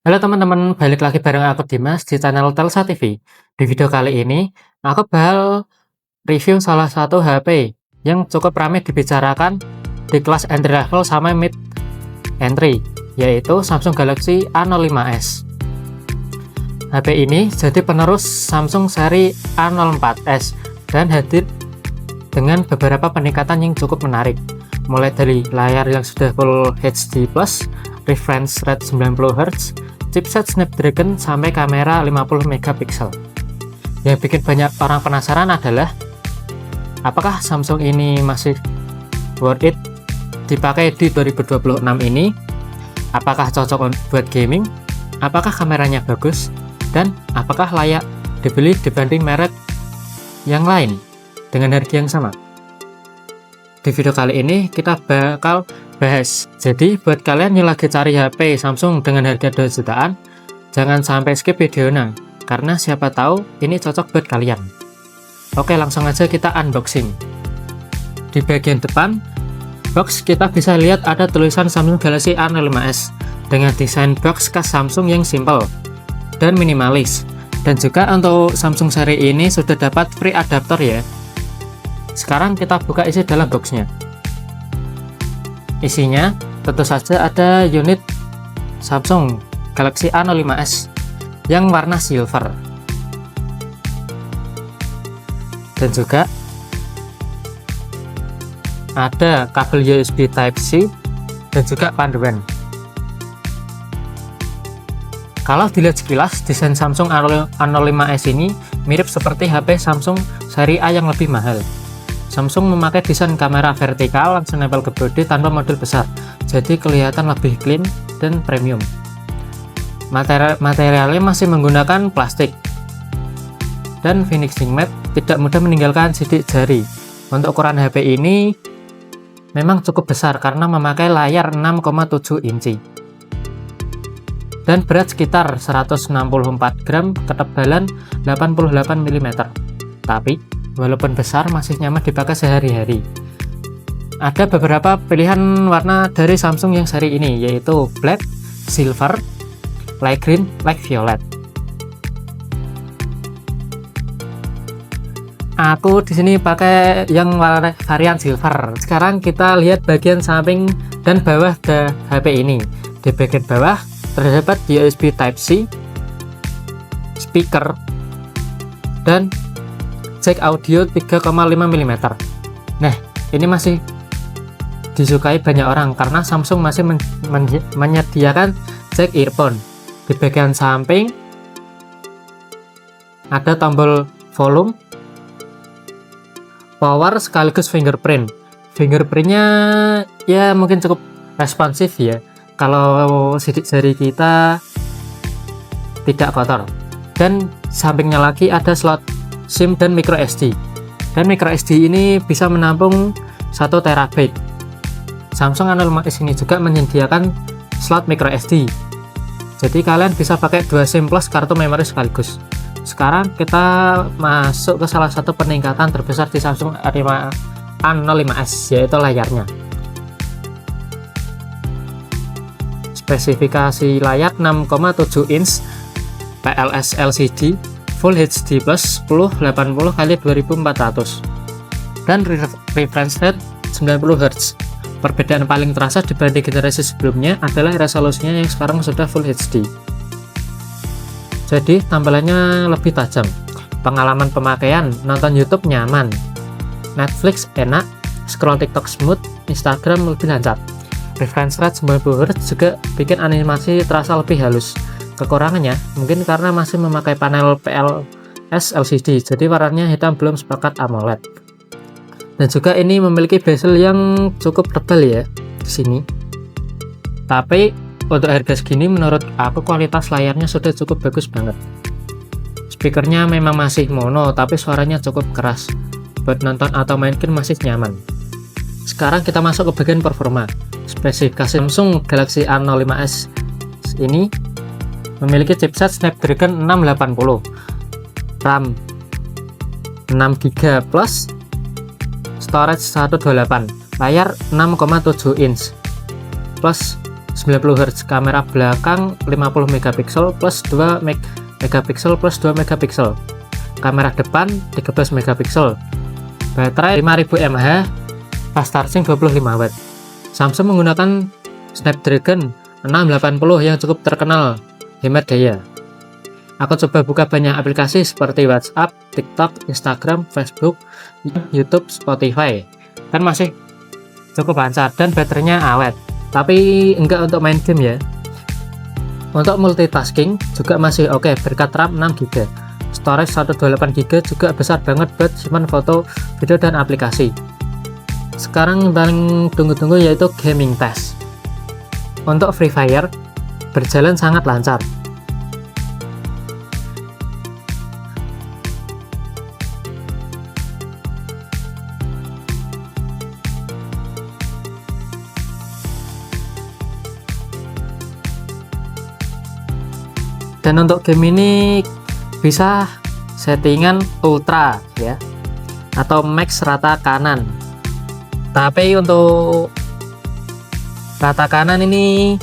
Halo teman-teman, balik lagi bareng aku Dimas di channel Telsa TV. Di video kali ini, aku bakal review salah satu HP yang cukup ramai dibicarakan di kelas entry level sama mid entry, yaitu Samsung Galaxy A05s. HP ini jadi penerus Samsung seri A04s dan hadir dengan beberapa peningkatan yang cukup menarik, mulai dari layar yang sudah Full HD+, refresh rate 90Hz, chipset Snapdragon sampai kamera 50 megapiksel. Yang bikin banyak orang penasaran adalah apakah Samsung ini masih worth it dipakai di 2026 ini? Apakah cocok buat gaming? Apakah kameranya bagus? Dan apakah layak dibeli dibanding merek yang lain dengan harga yang sama? Di video kali ini kita bakal bahas. Jadi buat kalian yang lagi cari HP Samsung dengan harga 2 jutaan, jangan sampai skip videonya, karena siapa tahu ini cocok buat kalian. Oke, langsung aja kita unboxing. Di bagian depan box kita bisa lihat ada tulisan Samsung Galaxy A05s dengan desain box khas Samsung yang simple dan minimalis. Dan juga untuk Samsung seri ini sudah dapat free adapter ya. Sekarang kita buka isi dalam boxnya. Isinya tentu saja ada unit Samsung Galaxy A05s yang warna silver, dan juga ada kabel USB Type-C dan juga panduan. Kalau dilihat sekilas, desain Samsung A05s ini mirip seperti HP Samsung seri A yang lebih mahal. Samsung memakai desain kamera vertikal langsung nempel ke bodi tanpa modul besar, jadi kelihatan lebih clean dan premium. Materialnya masih menggunakan plastik, dan finishing matte tidak mudah meninggalkan sidik jari. Untuk ukuran HP ini memang cukup besar karena memakai layar 6,7 inci dan berat sekitar 164 gram, ketebalan 88 mm. Tapi walaupun besar masih nyaman dipakai sehari-hari. Ada beberapa pilihan warna dari Samsung yang seri ini, yaitu black, silver, light green, light violet. Aku di sini pakai yang varian silver. Sekarang kita lihat bagian samping dan bawah HP ini. Di bagian bawah terdapat USB Type-C, speaker, dan jack audio 3,5 mm. Nah, ini masih disukai banyak orang karena Samsung masih menyediakan jack earphone. Di bagian samping ada tombol volume, power sekaligus fingerprint. Fingerprintnya ya mungkin cukup responsif ya, kalau sidik jari kita tidak kotor. Dan sampingnya lagi ada slot SIM dan micro SD. Dan micro SD ini bisa menampung 1 TB. Samsung A05s ini juga menyediakan slot micro SD. Jadi kalian bisa pakai 2 SIM plus kartu memori sekaligus. Sekarang kita masuk ke salah satu peningkatan terbesar di Samsung A05s, yaitu layarnya. Spesifikasi layar 6,7 inch PLS LCD Full HD Plus 1080x2400 dan refresh rate 90Hz. Perbedaan paling terasa dibanding generasi sebelumnya adalah resolusinya yang sekarang sudah Full HD. Jadi tampilannya lebih tajam. Pengalaman pemakaian, nonton YouTube nyaman, Netflix enak, scroll TikTok smooth, Instagram lebih lancar. Refresh rate 90Hz juga bikin animasi terasa lebih halus. Kekurangannya mungkin karena masih memakai panel PLS LCD, jadi warnanya hitam, belum sepakat AMOLED. Dan juga ini memiliki bezel yang cukup tebal ya di sini. Tapi untuk harga segini menurut aku kualitas layarnya sudah cukup bagus banget. Speakernya memang masih mono, tapi suaranya cukup keras. Buat nonton atau main game masih nyaman. Sekarang kita masuk ke bagian performa. Spesifikasi Samsung Galaxy A05s ini memiliki chipset Snapdragon 680, RAM 6GB plus, storage 128, layar 6,7 inch plus 90 Hz, kamera belakang 50 megapiksel plus 2 megapiksel plus 2 megapiksel, kamera depan 13 megapiksel, baterai 5000 mAh, fast charging 25 watt. Samsung menggunakan Snapdragon 680 yang cukup terkenal hemat daya. Aku coba buka banyak aplikasi seperti WhatsApp, TikTok, Instagram, Facebook, YouTube, Spotify, kan masih cukup lancar dan baterainya awet. Tapi enggak untuk main game ya. Untuk multitasking juga masih oke, berkat RAM 6GB, storage 128GB juga besar banget buat simpan foto, video, dan aplikasi. Sekarang yang paling tunggu-tunggu yaitu gaming test. Untuk Free Fire berjalan sangat lancar. Dan untuk game ini bisa settingan ultra ya, atau max rata kanan. Tapi untuk rata kanan ini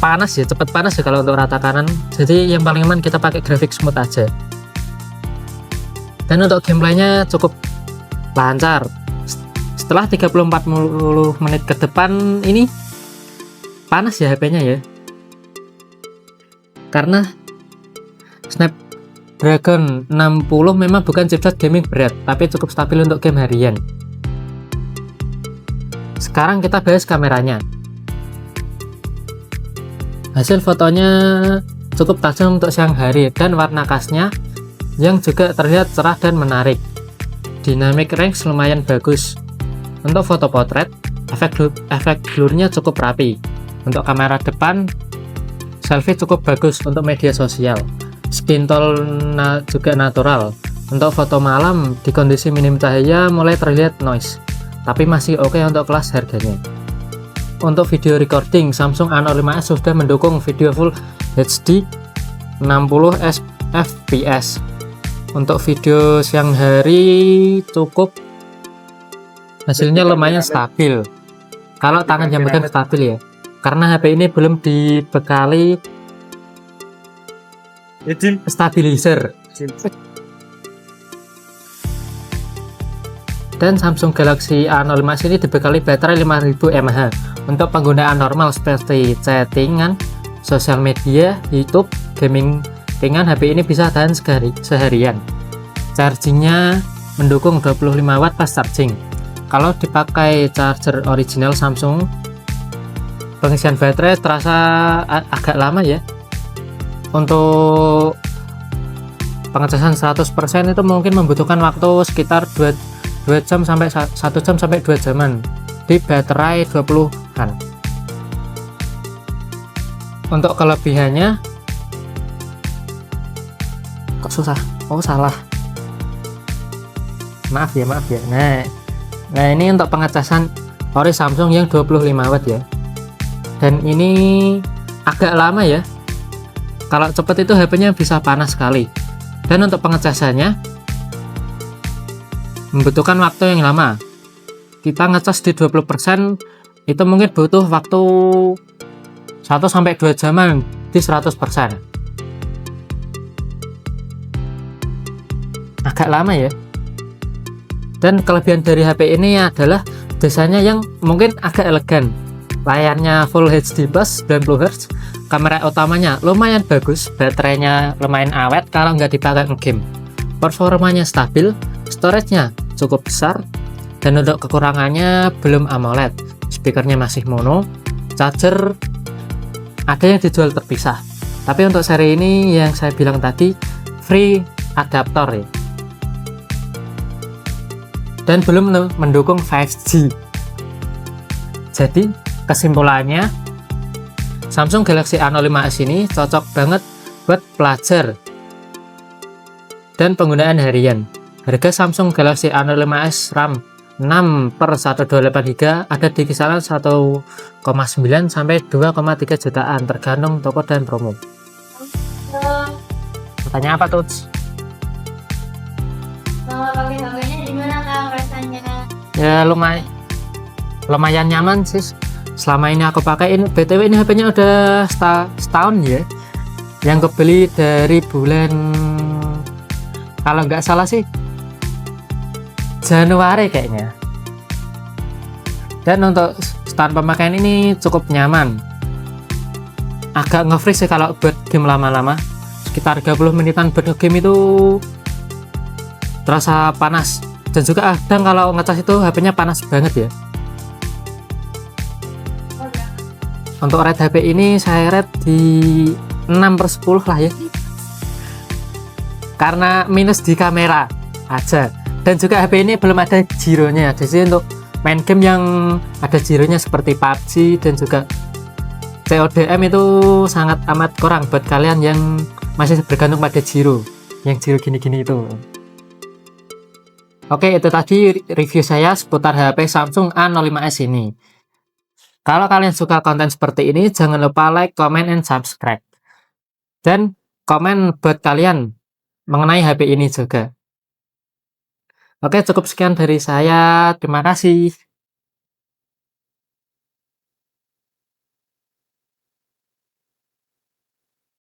panas ya, cepet panas ya kalau untuk rata kanan. Jadi yang paling aman kita pakai grafik smooth aja. Dan untuk gameplaynya cukup lancar. Setelah 30-40 menit ke depan ini panas ya HP-nya ya. Karena Snapdragon 60 memang bukan chipset gaming berat, tapi cukup stabil untuk game harian. Sekarang kita bahas kameranya. Hasil fotonya cukup tajam untuk siang hari dan warna khasnya yang juga terlihat cerah dan menarik. Dynamic range lumayan bagus. Untuk foto potret, efek blurnya cukup rapi. Untuk kamera depan, selfie cukup bagus. Untuk media sosial, skin tone juga natural. Untuk foto malam di kondisi minim cahaya mulai terlihat noise, tapi masih oke untuk kelas harganya. Untuk video recording, Samsung A05s sudah mendukung video Full HD 60 fps. Untuk video siang hari cukup, hasilnya lumayan stabil. Kalau tangan yang pegang stabil ya, karena HP ini belum dibekali stabilizer. Dan Samsung Galaxy A05 ini dibekali baterai 5000 mAh. Untuk penggunaan normal seperti chattingan, sosial media, YouTube, gaming ringan, HP ini bisa tahan seharian. Chargingnya mendukung 25 watt fast charging. Kalau dipakai charger original Samsung, pengisian baterai terasa agak lama ya. Untuk pengecasan 100% itu mungkin membutuhkan waktu sekitar 2 jam sampai 1 jam sampai 2 jaman di baterai 20-an. Untuk kelebihannya, kok susah? Oh salah. Maaf ya. Nah ini untuk pengecasan ori Samsung yang 25 watt ya. Dan ini agak lama ya. Kalau cepet itu HP-nya bisa panas sekali. Dan untuk pengecasannya membutuhkan waktu yang lama. Kita ngecas di 20% itu mungkin butuh waktu 1-2 jaman di 100%. Agak lama ya. Dan kelebihan dari HP ini adalah desainnya yang mungkin agak elegan. Layarnya Full HD plus 90 Hz, kamera utamanya lumayan bagus, baterainya lumayan awet kalau nggak dipakai ngegame. Performanya stabil, storage-nya cukup besar, dan untuk kekurangannya belum AMOLED, speakernya masih mono, charger ada yang dijual terpisah. Tapi untuk seri ini yang saya bilang tadi free adaptor ya. Dan belum mendukung 5G. Jadi kesimpulannya, Samsung Galaxy A05s ini cocok banget buat pelajar dan penggunaan harian. Harga Samsung Galaxy A05s RAM 6/128GB ada di kisaran 1,9 sampai 2,3 jutaan tergantung toko dan promo. Tanya apa tuh? Pakai HP-nya gimana Kang rasanya? Ya lumayan nyaman sih. selama ini aku pakai. Ini BTW ini HP-nya udah setahun ya, yang kebeli dari bulan, kalau nggak salah sih Januari kayaknya. Dan untuk start pemakaian ini cukup nyaman, agak nge-freeze sih kalau buat game lama-lama, sekitar 30 menitan buat game itu terasa panas. Dan juga kadang kalau ngecas itu HP-nya panas banget ya. Untuk rate HP ini saya rate di 6/10 lah ya, karena minus di kamera aja. Dan juga HP ini belum ada gironya, jadi untuk main game yang ada gironya seperti PUBG dan juga CODM itu sangat amat kurang buat kalian yang masih bergantung pada giro, yang giro gini-gini itu. Oke, itu tadi review saya seputar HP Samsung A05s ini. Kalau kalian suka konten seperti ini, jangan lupa like, comment, and subscribe. Dan komen buat kalian mengenai HP ini juga. Oke, cukup sekian dari saya. Terima kasih.